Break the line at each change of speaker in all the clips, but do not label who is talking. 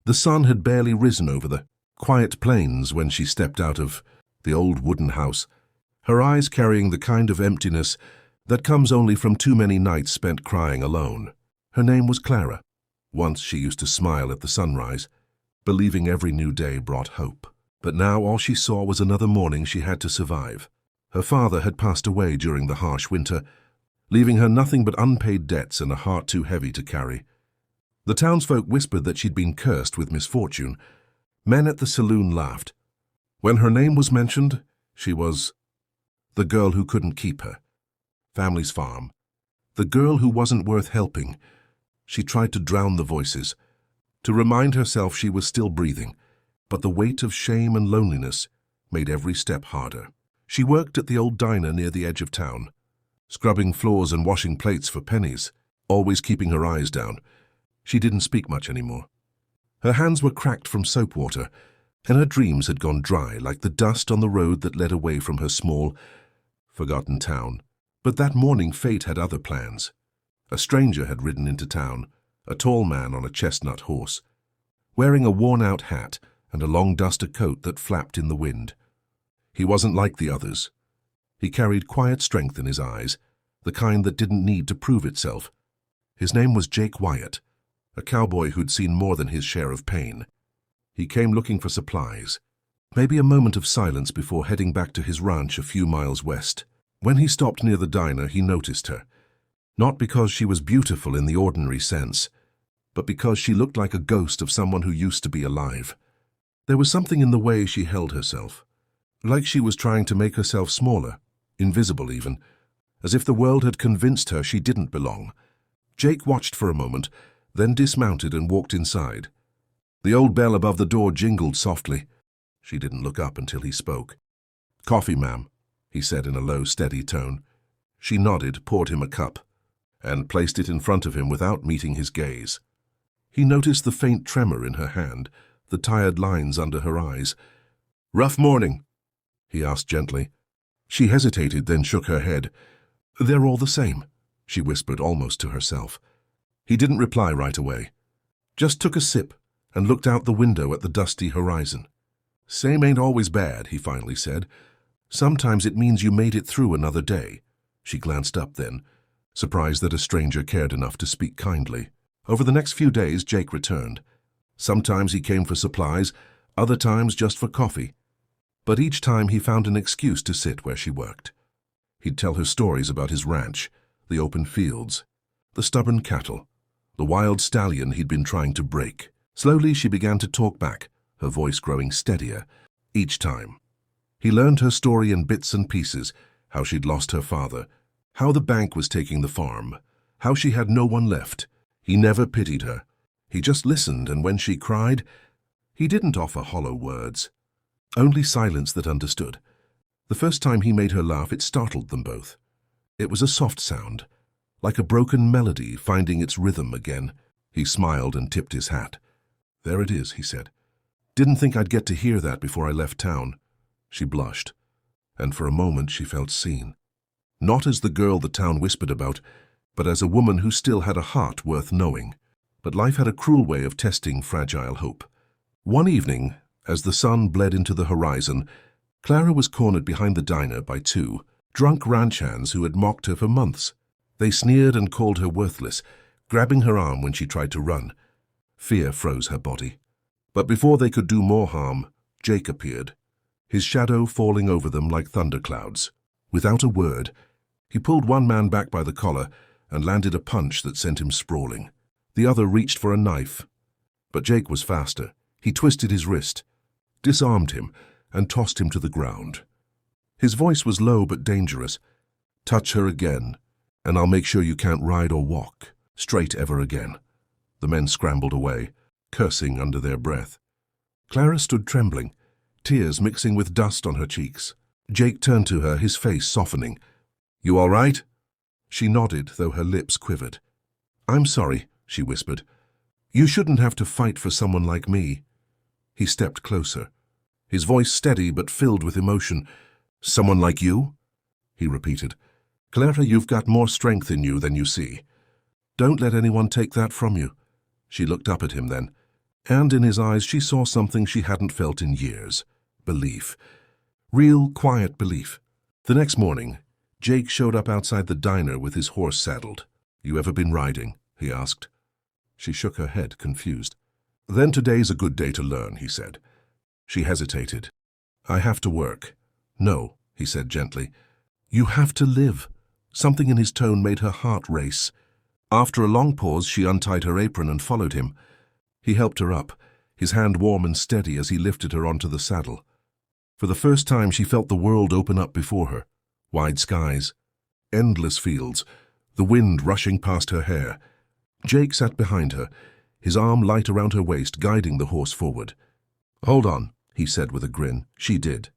The sun had barely risen over the quiet plains when she stepped out of the old wooden house, her eyes carrying the kind of emptiness that comes only from too many nights spent crying alone. Her name was Clara. Once she used to smile at the sunrise, believing every new day brought hope. But now all she saw was another morning she had to survive. Her father had passed away during the harsh winter, leaving her nothing but unpaid debts and a heart too heavy to carry. The townsfolk whispered that she'd been cursed with misfortune. Men at the saloon laughed. When her name was mentioned, she was the girl who couldn't keep her family's farm, the girl who wasn't worth helping. She tried to drown the voices, to remind herself she was still breathing, but the weight of shame and loneliness made every step harder. She worked at the old diner near the edge of town, scrubbing floors and washing plates for pennies, always keeping her eyes down. She didn't speak much anymore. Her hands were cracked from soap water, and her dreams had gone dry like the dust on the road that led away from her small, forgotten town. But that morning fate had other plans. A stranger had ridden into town, a tall man on a chestnut horse, wearing a worn-out hat and a long duster coat that flapped in the wind. He wasn't like the others. He carried quiet strength in his eyes, the kind that didn't need to prove itself. His name was Jake Wyatt, a cowboy who'd seen more than his share of pain. He came looking for supplies, maybe a moment of silence before heading back to his ranch a few miles west. When he stopped near the diner, he noticed her, not because she was beautiful in the ordinary sense, but because she looked like a ghost of someone who used to be alive. There was something in the way she held herself, like she was trying to make herself smaller, invisible even, as if the world had convinced her she didn't belong. Jake watched for a moment, then dismounted and walked inside. The old bell above the door jingled softly. She didn't look up until he spoke. "Coffee, ma'am," he said in a low, steady tone. She nodded, poured him a cup, and placed it in front of him without meeting his gaze. He noticed the faint tremor in her hand, the tired lines under her eyes. "Rough morning?" he asked gently. She hesitated, then shook her head. "They're all the same," she whispered almost to herself. He didn't reply right away, just took a sip and looked out the window at the dusty horizon. "Same ain't always bad," he finally said. "Sometimes it means you made it through another day." She glanced up then, surprised that a stranger cared enough to speak kindly. Over the next few days, Jake returned. Sometimes he came for supplies, other times just for coffee. But each time he found an excuse to sit where she worked. He'd tell her stories about his ranch, the open fields, the stubborn cattle, the wild stallion he'd been trying to break. Slowly she began to talk back, her voice growing steadier each time. He learned her story in bits and pieces, how she'd lost her father, how the bank was taking the farm, how she had no one left. He never pitied her. He just listened, and when she cried, he didn't offer hollow words, only silence that understood. The first time he made her laugh, it startled them both. It was a soft sound, like a broken melody finding its rhythm again. He smiled and tipped his hat. "There it is," he said. "Didn't think I'd get to hear that before I left town." She blushed, and for a moment she felt seen. Not as the girl the town whispered about, but as a woman who still had a heart worth knowing. But life had a cruel way of testing fragile hope. One evening, as the sun bled into the horizon, Clara was cornered behind the diner by two drunk ranch hands who had mocked her for months. They sneered and called her worthless, grabbing her arm when she tried to run. Fear froze her body. But before they could do more harm, Jake appeared, his shadow falling over them like thunderclouds. Without a word, he pulled one man back by the collar and landed a punch that sent him sprawling. The other reached for a knife, but Jake was faster. He twisted his wrist, disarmed him, and tossed him to the ground. His voice was low but dangerous. "Touch her again, and I'll make sure you can't ride or walk straight ever again." The men scrambled away, cursing under their breath. Clara stood trembling, tears mixing with dust on her cheeks. Jake turned to her, his face softening. "You all right?" She nodded, though her lips quivered. "I'm sorry," she whispered. "You shouldn't have to fight for someone like me." He stepped closer, his voice steady but filled with emotion. "Someone like you?" he repeated. "Clara, you've got more strength in you than you see. Don't let anyone take that from you." She looked up at him then. and in his eyes she saw something she hadn't felt in years. Belief. Real, quiet belief. The next morning, Jake showed up outside the diner with his horse saddled. "You ever been riding?" he asked. She shook her head, confused. "Then today's a good day to learn," he said. She hesitated. "I have to work." "No," he said gently. "You have to live." Something in his tone made her heart race. After a long pause, she untied her apron and followed him. He helped her up, his hand warm and steady as he lifted her onto the saddle. For the first time, she felt the world open up before her. Wide skies, endless fields, the wind rushing past her hair. Jake sat behind her, his arm light around her waist, guiding the horse forward. "Hold on," he said with a grin. She did.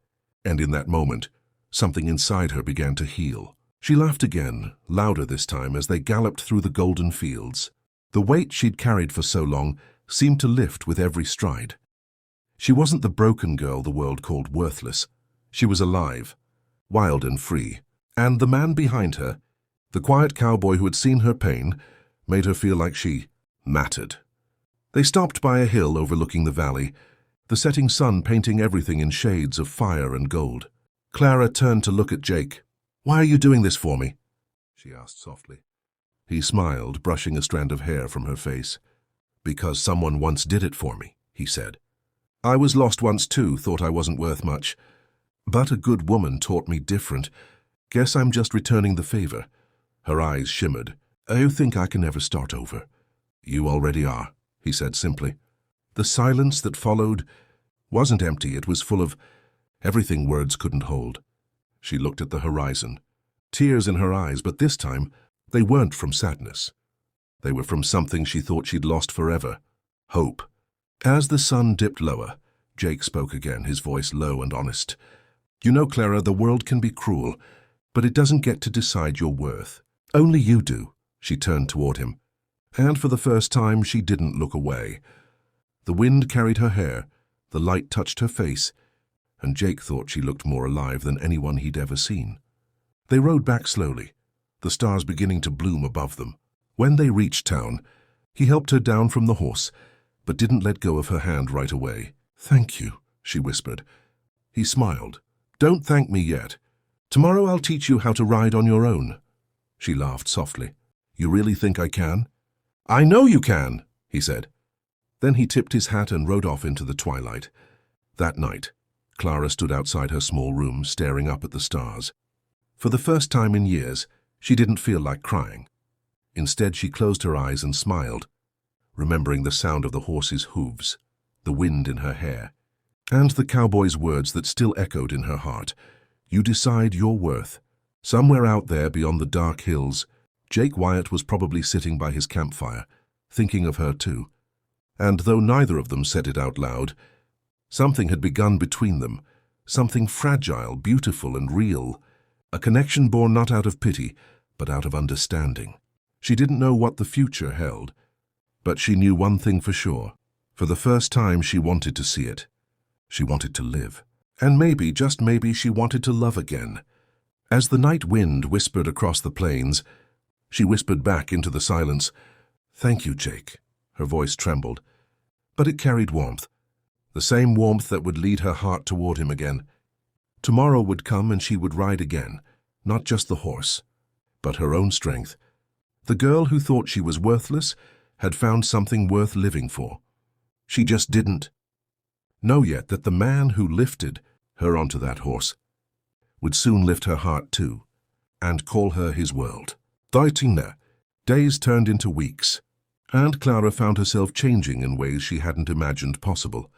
And in that moment, something inside her began to heal. She laughed again, louder this time, as they galloped through the golden fields. The weight she'd carried for so long seemed to lift with every stride. She wasn't the broken girl the world called worthless. She was alive, wild and free. And the man behind her, the quiet cowboy who had seen her pain, made her feel like she mattered. They stopped by a hill overlooking the valley, the setting sun painting everything in shades of fire and gold. Clara turned to look at Jake. "Why are you doing this for me?" she asked softly. He smiled, brushing a strand of hair from her face. "Because someone once did it for me," he said. "I was lost once too, thought I wasn't worth much. But a good woman taught me different. Guess I'm just returning the favor." Her eyes shimmered. "I think I can never start over." "You already are," he said simply. The silence that followed wasn't empty, it was full of everything words couldn't hold. She looked at the horizon, tears in her eyes, but this time they weren't from sadness. They were from something she thought she'd lost forever: hope. As the sun dipped lower, Jake spoke again, his voice low and honest. "You know, Clara, the world can be cruel, but it doesn't get to decide your worth. Only you do." She turned toward him, and for the first time she didn't look away. The wind carried her hair, the light touched her face, and Jake thought she looked more alive than anyone he'd ever seen. They rode back slowly, the stars beginning to bloom above them. When they reached town, he helped her down from the horse, but didn't let go of her hand right away. "Thank you," she whispered. He smiled. "Don't thank me yet. Tomorrow I'll teach you how to ride on your own." She laughed softly. "You really think I can?" "I know you can," he said. Then he tipped his hat and rode off into the twilight. That night, Clara stood outside her small room, staring up at the stars. For the first time in years, she didn't feel like crying. Instead, she closed her eyes and smiled, remembering the sound of the horse's hooves, the wind in her hair, and the cowboy's words that still echoed in her heart. "You decide your worth." Somewhere out there beyond the dark hills, Jake Wyatt was probably sitting by his campfire, thinking of her too. And though neither of them said it out loud, something had begun between them, something fragile, beautiful, and real, a connection born not out of pity, but out of understanding. She didn't know what the future held, but she knew one thing for sure. For the first time, she wanted to see it. She wanted to live. And maybe, just maybe, she wanted to love again. As the night wind whispered across the plains, she whispered back into the silence, "Thank you, Jake." Her voice trembled, but it carried warmth, the same warmth that would lead her heart toward him again. Tomorrow would come and she would ride again, not just the horse, but her own strength. The girl who thought she was worthless had found something worth living for. She just didn't know yet that the man who lifted her onto that horse would soon lift her heart too, and call her his world. Days turned into weeks, and Clara found herself changing in ways she hadn't imagined possible.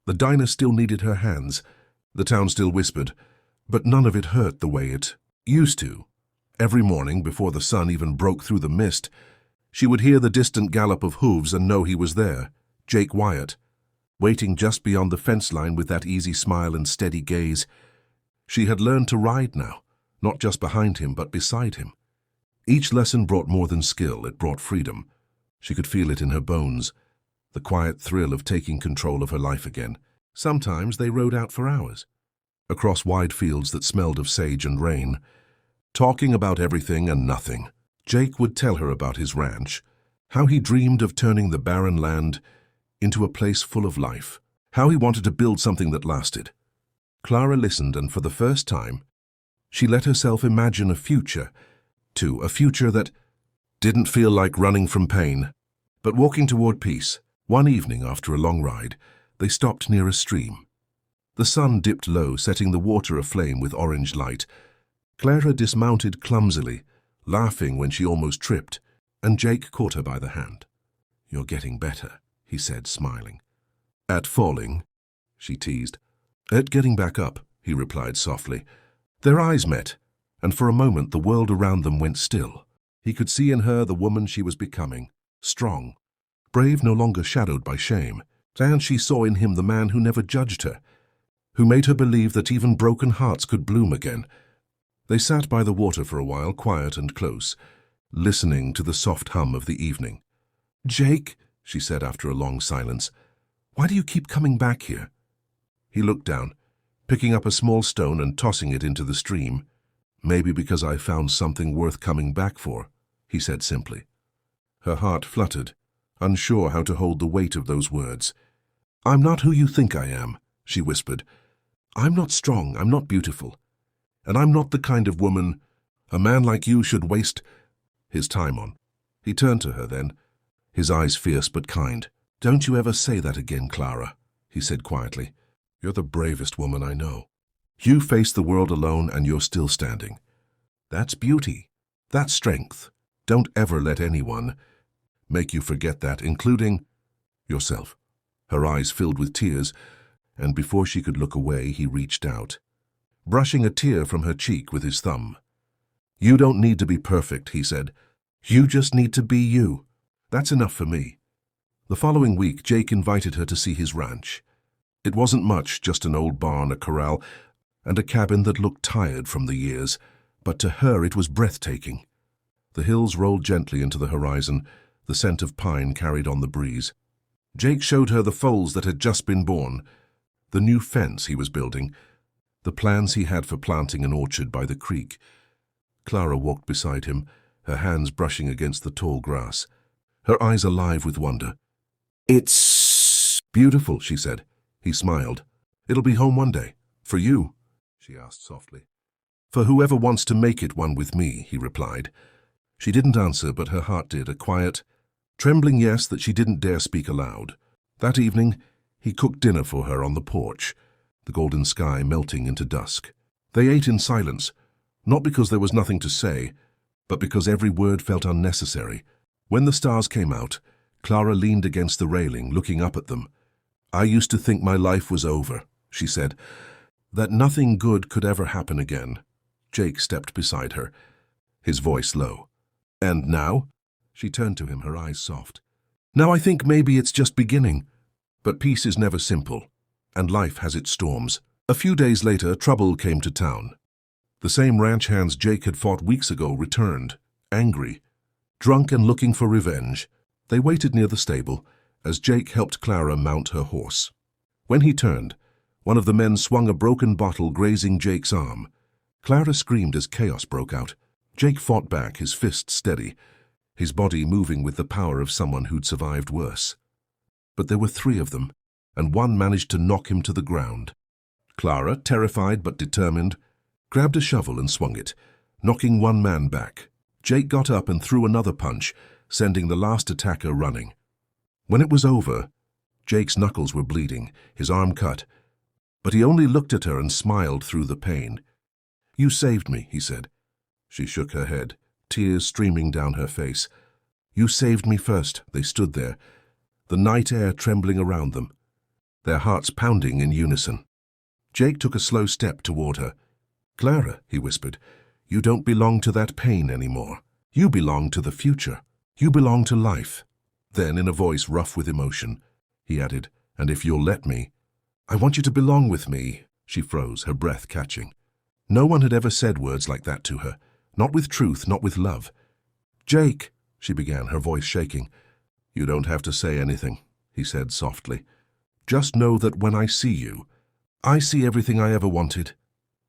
The diner still needed her hands, the town still whispered, but none of it hurt the way it used to. Every morning, before the sun even broke through the mist, she would hear the distant gallop of hooves and know he was there, Jake Wyatt, waiting just beyond the fence line with that easy smile and steady gaze. She had learned to ride now, not just behind him, but beside him. Each lesson brought more than skill, it brought freedom. She could feel it in her bones, the quiet thrill of taking control of her life again. Sometimes they rode out for hours, across wide fields that smelled of sage and rain, talking about everything and nothing. Jake would tell her about his ranch, how he dreamed of turning the barren land into a place full of life, how he wanted to build something that lasted. Clara listened, and for the first time, she let herself imagine a future that didn't feel like running from pain, but walking toward peace. One evening after a long ride, they stopped near a stream. The sun dipped low, setting the water aflame with orange light. Clara dismounted clumsily, laughing when she almost tripped, and Jake caught her by the hand. "You're getting better," he said, smiling. "At falling?" she teased. "At getting back up," he replied softly. Their eyes met, and for a moment the world around them went still. He could see in her the woman she was becoming, strong, brave, no longer shadowed by shame. And she saw in him the man who never judged her, who made her believe that even broken hearts could bloom again. They sat by the water for a while, quiet and close, listening to the soft hum of the evening. "Jake," she said after a long silence, "why do you keep coming back here?" He looked down, picking up a small stone and tossing it into the stream. "Maybe because I found something worth coming back for," he said simply. Her heart fluttered, unsure how to hold the weight of those words. "I'm not who you think I am," she whispered. "I'm not strong, I'm not beautiful. And I'm not the kind of woman a man like you should waste his time on." He turned to her then, his eyes fierce but kind. "Don't you ever say that again, Clara," he said quietly. "You're the bravest woman I know. You faced the world alone and you're still standing. That's beauty. That's strength. Don't ever let anyone make you forget that, including yourself." Her eyes filled with tears, and before she could look away, he reached out, brushing a tear from her cheek with his thumb. "You don't need to be perfect," he said. "You just need to be you. That's enough for me." The following week, Jake invited her to see his ranch. It wasn't much, just an old barn, a corral, and a cabin that looked tired from the years, but to her it was breathtaking. The hills rolled gently into the horizon, the scent of pine carried on the breeze. Jake showed her the foals that had just been born, the new fence he was building, the plans he had for planting an orchard by the creek. Clara walked beside him, her hands brushing against the tall grass, her eyes alive with wonder. "It's beautiful," she said. He smiled. "It'll be home one day. For you?" she asked softly. "For whoever wants to make it one with me," he replied. She didn't answer, but her heart did, a quiet, trembling yes that she didn't dare speak aloud. That evening, he cooked dinner for her on the porch, the golden sky melting into dusk. They ate in silence, not because there was nothing to say, but because every word felt unnecessary. When the stars came out, Clara leaned against the railing, looking up at them. "I used to think my life was over," she said, "that nothing good could ever happen again." Jake stepped beside her, his voice low. "And now?" She turned to him, her eyes soft. "Now I think maybe it's just beginning. But peace is never simple, and life has its storms." A few days later, trouble came to town. The same ranch hands Jake had fought weeks ago returned, angry, drunk and looking for revenge. They waited near the stable as Jake helped Clara mount her horse. When he turned, one of the men swung a broken bottle grazing Jake's arm. Clara screamed as chaos broke out. Jake fought back, his fist steady, his body moving with the power of someone who'd survived worse. But there were three of them, and one managed to knock him to the ground. Clara, terrified but determined, grabbed a shovel and swung it, knocking one man back. Jake got up and threw another punch, sending the last attacker running. When it was over, Jake's knuckles were bleeding, his arm cut, but he only looked at her and smiled through the pain. "You saved me," he said. She shook her head, tears streaming down her face. "You saved me first." They stood there, the night air trembling around them, their hearts pounding in unison. Jake took a slow step toward her. "Clara," he whispered, "you don't belong to that pain anymore. You belong to the future. You belong to life." Then, in a voice rough with emotion, he added, "And if you'll let me, I want you to belong with me." She froze, her breath catching. No one had ever said words like that to her, not with truth, not with love. "Jake," she began, her voice shaking. "You don't have to say anything," he said softly. "Just know that when I see you, I see everything I ever wanted."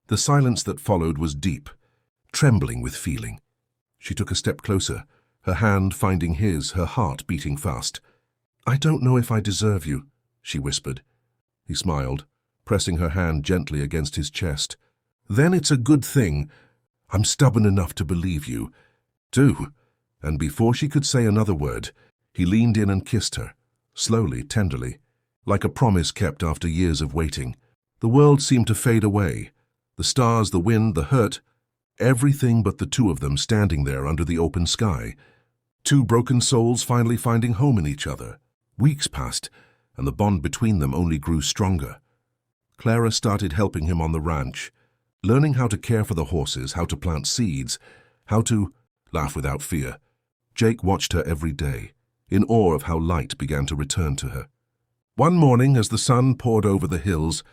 The silence that followed was deep, trembling with feeling. She took a step closer, her hand finding his, her heart beating fast. I don't know if I deserve you, she whispered. He smiled, pressing her hand gently against his chest. Then it's a good thing. I'm stubborn enough to believe you. Do. And before she could say another word, he leaned in and kissed her, slowly, tenderly, like a promise kept after years of waiting. The world seemed to fade away. The stars, the wind, the hurt, everything but the two of them standing there under the open sky. Two broken souls finally finding home in each other. Weeks passed, and the bond between them only grew stronger. Clara started helping him on the ranch, learning how to care for the horses, how to plant seeds, how to laugh without fear. Jake watched her every day, in awe of how light began to return to her. One morning, as the sun poured over the hills,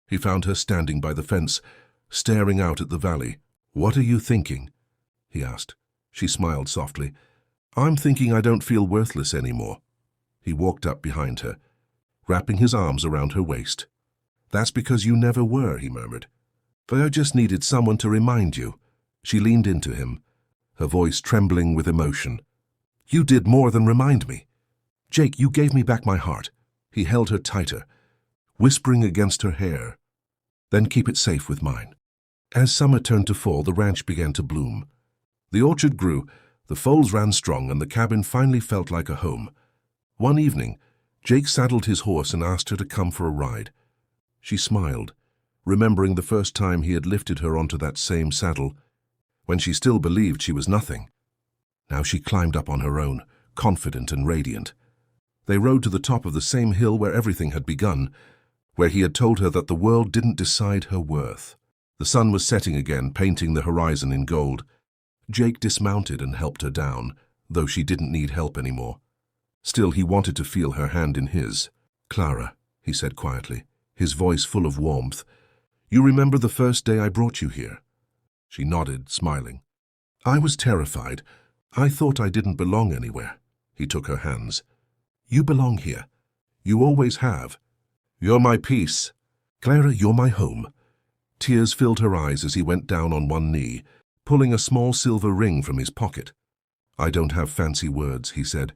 he found her standing by the fence, staring out at the valley. "What are you thinking?" he asked. She smiled softly. "I'm thinking I don't feel worthless anymore." He walked up behind her, wrapping his arms around her waist. "That's because you never were," he murmured. "But I just needed someone to remind you." She leaned into him, her voice trembling with emotion. "You did more than remind me. Jake, you gave me back my heart." He held her tighter, whispering against her hair. "Then keep it safe with mine." As summer turned to fall, the ranch began to bloom. The orchard grew, the foals ran strong, and the cabin finally felt like a home. One evening, Jake saddled his horse and asked her to come for a ride. She smiled, remembering the first time he had lifted her onto that same saddle, when she still believed she was nothing. Now she climbed up on her own, confident and radiant. They rode to the top of the same hill where everything had begun, where he had told her that the world didn't decide her worth. The sun was setting again, painting the horizon in gold. Jake dismounted and helped her down, though she didn't need help anymore. Still, he wanted to feel her hand in his. "Clara," he said quietly, his voice full of warmth, "you remember the first day I brought you here?" She nodded, smiling. "I was terrified. I thought I didn't belong anywhere." He took her hands. "You belong here. You always have. You're my peace. Clara, you're my home." Tears filled her eyes as he went down on one knee, pulling a small silver ring from his pocket. "I don't have fancy words," he said.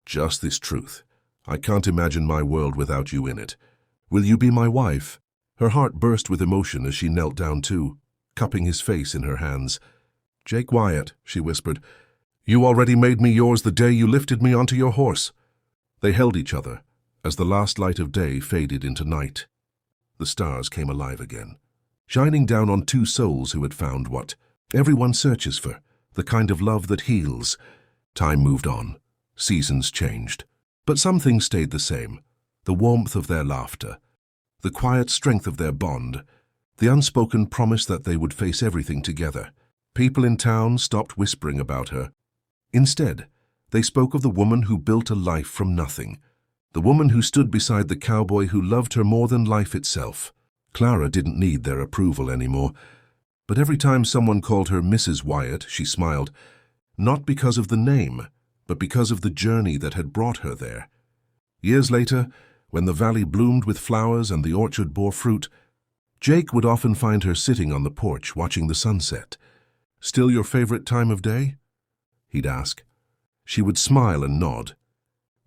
"Just this truth. I can't imagine my world without you in it. Will you be my wife?" Her heart burst with emotion as she knelt down too, cupping his face in her hands. "Jake Wyatt," she whispered, "you already made me yours the day you lifted me onto your horse." They held each other as the last light of day faded into night. The stars came alive again, shining down on two souls who had found what everyone searches for, the kind of love that heals. Time moved on. Seasons changed. But some things stayed the same. The warmth of their laughter, the quiet strength of their bond, the unspoken promise that they would face everything together. People in town stopped whispering about her. Instead, they spoke of the woman who built a life from nothing, the woman who stood beside the cowboy who loved her more than life itself. Clara didn't need their approval anymore, but every time someone called her Mrs. Wyatt, she smiled, not because of the name, but because of the journey that had brought her there. Years later, when the valley bloomed with flowers and the orchard bore fruit, Jake would often find her sitting on the porch watching the sunset. "Still your favorite time of day?" he'd ask. She would smile and nod.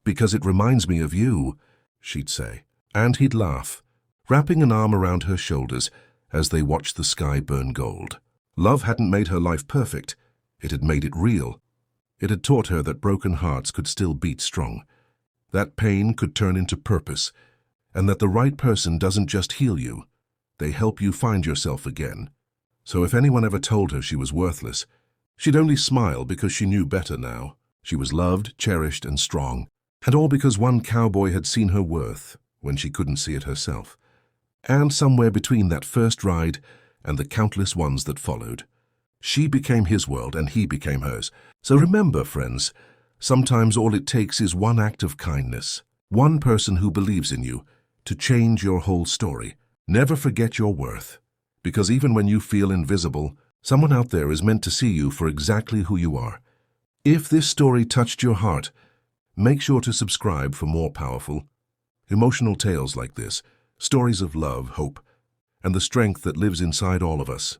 "Because it reminds me of you," she'd say. And he'd laugh, wrapping an arm around her shoulders as they watched the sky burn gold. Love hadn't made her life perfect. It had made it real. It had taught her that broken hearts could still beat strong, that pain could turn into purpose, and that the right person doesn't just heal you, they help you find yourself again. So if anyone ever told her she was worthless, she'd only smile because she knew better now. She was loved, cherished, and strong, and all because one cowboy had seen her worth when she couldn't see it herself. And somewhere between that first ride and the countless ones that followed, she became his world and he became hers. So remember, friends, sometimes all it takes is one act of kindness, one person who believes in you, to change your whole story. Never forget your worth, because even when you feel invisible, someone out there is meant to see you for exactly who you are. If this story touched your heart, make sure to subscribe for more powerful, emotional tales like this, stories of love, hope, and the strength that lives inside all of us.